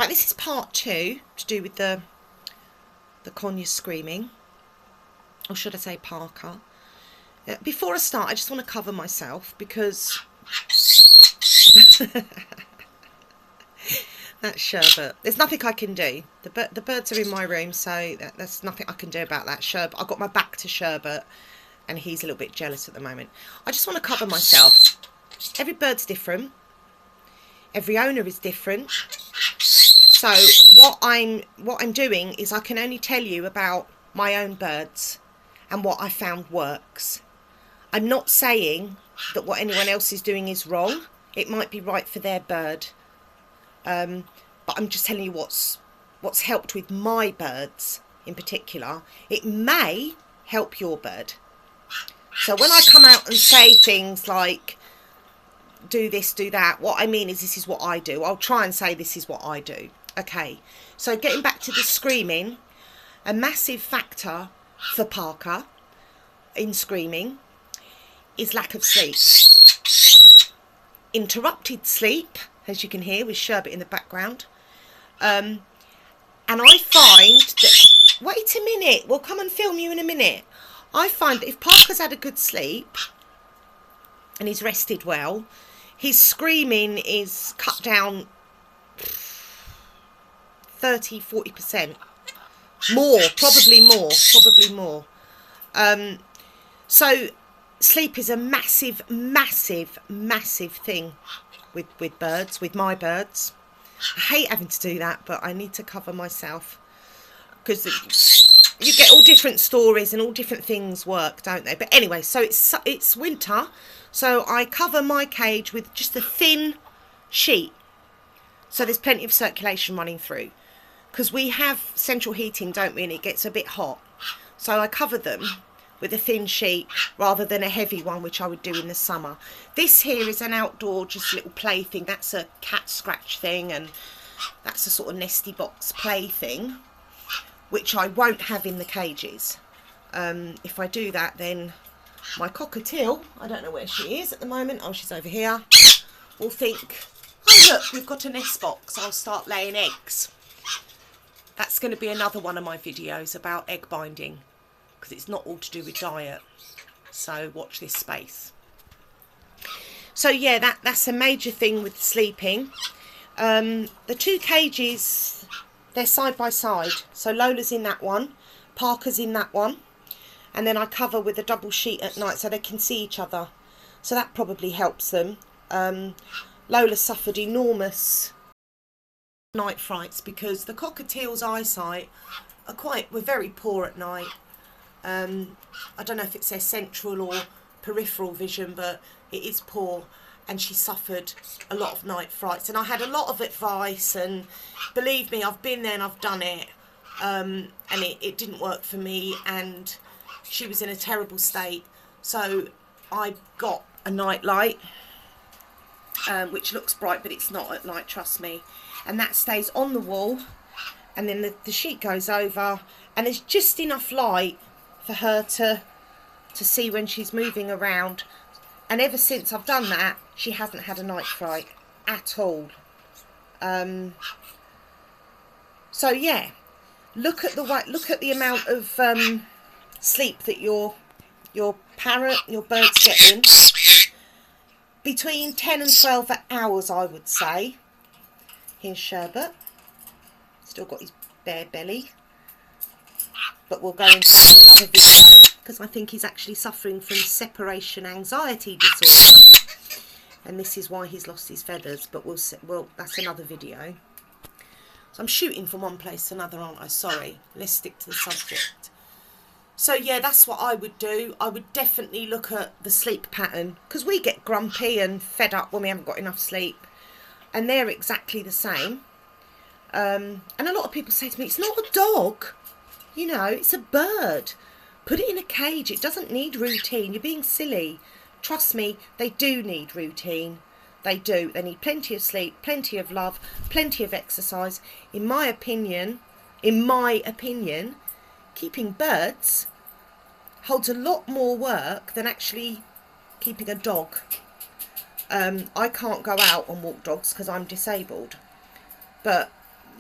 Right, this is part 2 to do with the conure screaming, or should I say Parker. Before I start, I just want to cover myself because that's Sherbet. There's nothing I can do. The birds are in my room, so there's nothing I can do about that. Sherbet, I've got my back to Sherbet, and he's a little bit jealous at the moment. I just want to cover myself. Every bird's different. Every owner is different. So what I'm doing is I can only tell you about my own birds and what I found works. I'm not saying that what anyone else is doing is wrong. It might be right for their bird. But I'm just telling you what's helped with my birds in particular. It may help your bird. So when I come out and say things like, do this, do that, what I mean is this is what I do. I'll try and say this is what I do. Okay, so getting back to the screaming, a massive factor for Parker in screaming is lack of sleep. Interrupted sleep, as you can hear with Sherbet in the background. And I find that, wait a minute, we'll come and film you in a minute. I find that if Parker's had a good sleep and he's rested well, his screaming is cut down 30-40%. More, probably more. So sleep is a massive thing with birds, with my birds. I hate having to do that, but I need to cover myself because you get all different stories and all different things work, don't they? But anyway, so it's winter, so I cover my cage with just a thin sheet, so there's plenty of circulation running through, because we have central heating, don't we, and it gets a bit hot. So I cover them with a thin sheet rather than a heavy one, which I would do in the summer. This here is an outdoor just little play thing. That's a cat scratch thing, and that's a sort of nesty box play thing, which I won't have in the cages. If I do that, then my cockatiel, I don't know where she is at the moment, oh, she's over here, will think, oh look, we've got a nest box, I'll start laying eggs. That's going to be another one of my videos about egg binding, because it's not all to do with diet. So watch this space. So yeah, that's a major thing with sleeping. The two cages, they're side by side. So Lola's in that one, Parker's in that one, and then I cover with a double sheet at night so they can see each other. So that probably helps them. Lola suffered enormous night frights because the cockatiel's eyesight were very poor at night. I don't know if it's their central or peripheral vision, but it is poor, and she suffered a lot of night frights. And I had a lot of advice, and believe me, I've been there and I've done it, and it didn't work for me, and she was in a terrible state. So I got a night light, which looks bright, but it's not at night, trust me, and that stays on the wall, and then the sheet goes over, and there's just enough light for her to see when she's moving around. And ever since I've done that, she hasn't had a night fright at all. So yeah, look at the amount of sleep that your parrot, your bird's getting. Between 10 and 12 hours, I would say. Here's Sherbet. Still got his bare belly. But we'll go into that in another video, because I think he's actually suffering from separation anxiety disorder. And this is why he's lost his feathers, but that's another video. So I'm shooting from one place to another, aren't I? Sorry. Let's stick to the subject. So yeah, that's what I would do. I would definitely look at the sleep pattern, because we get grumpy and fed up when we haven't got enough sleep. And they're exactly the same. And a lot of people say to me, it's not a dog. You know, it's a bird. Put it in a cage. It doesn't need routine. You're being silly. Trust me, they do need routine. They do. They need plenty of sleep, plenty of love, plenty of exercise. In my opinion, keeping birds holds a lot more work than actually keeping a dog. I can't go out and walk dogs because I'm disabled. But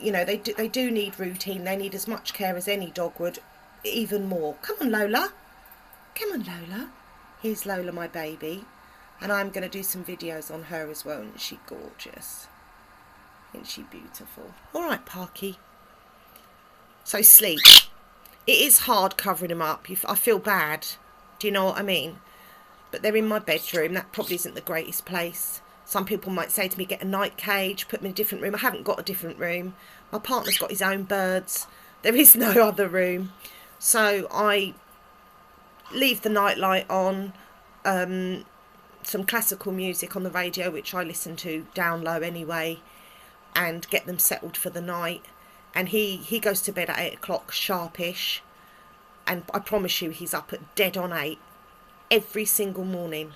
you know, they do need routine. They need as much care as any dog would, even more. Come on, Lola. Come on, Lola. Here's Lola, my baby. And I'm going to do some videos on her as well. Isn't she gorgeous? Isn't she beautiful? All right, Parky. So sleep. It is hard covering them up. I feel bad. Do you know what I mean? But they're in my bedroom. That probably isn't the greatest place. Some people might say to me, get a night cage, put them in a different room. I haven't got a different room. My partner's got his own birds. There is no other room. So I leave the nightlight on, some classical music on the radio, which I listen to down low anyway, and get them settled for the night. And he goes to bed at 8 o'clock sharpish, and I promise you he's up at dead on 8 every single morning,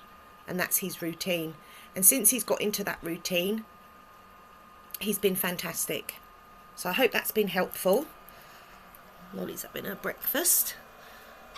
and that's his routine. And since he's got into that routine, he's been fantastic. So I hope that's been helpful. Lolly's having her breakfast.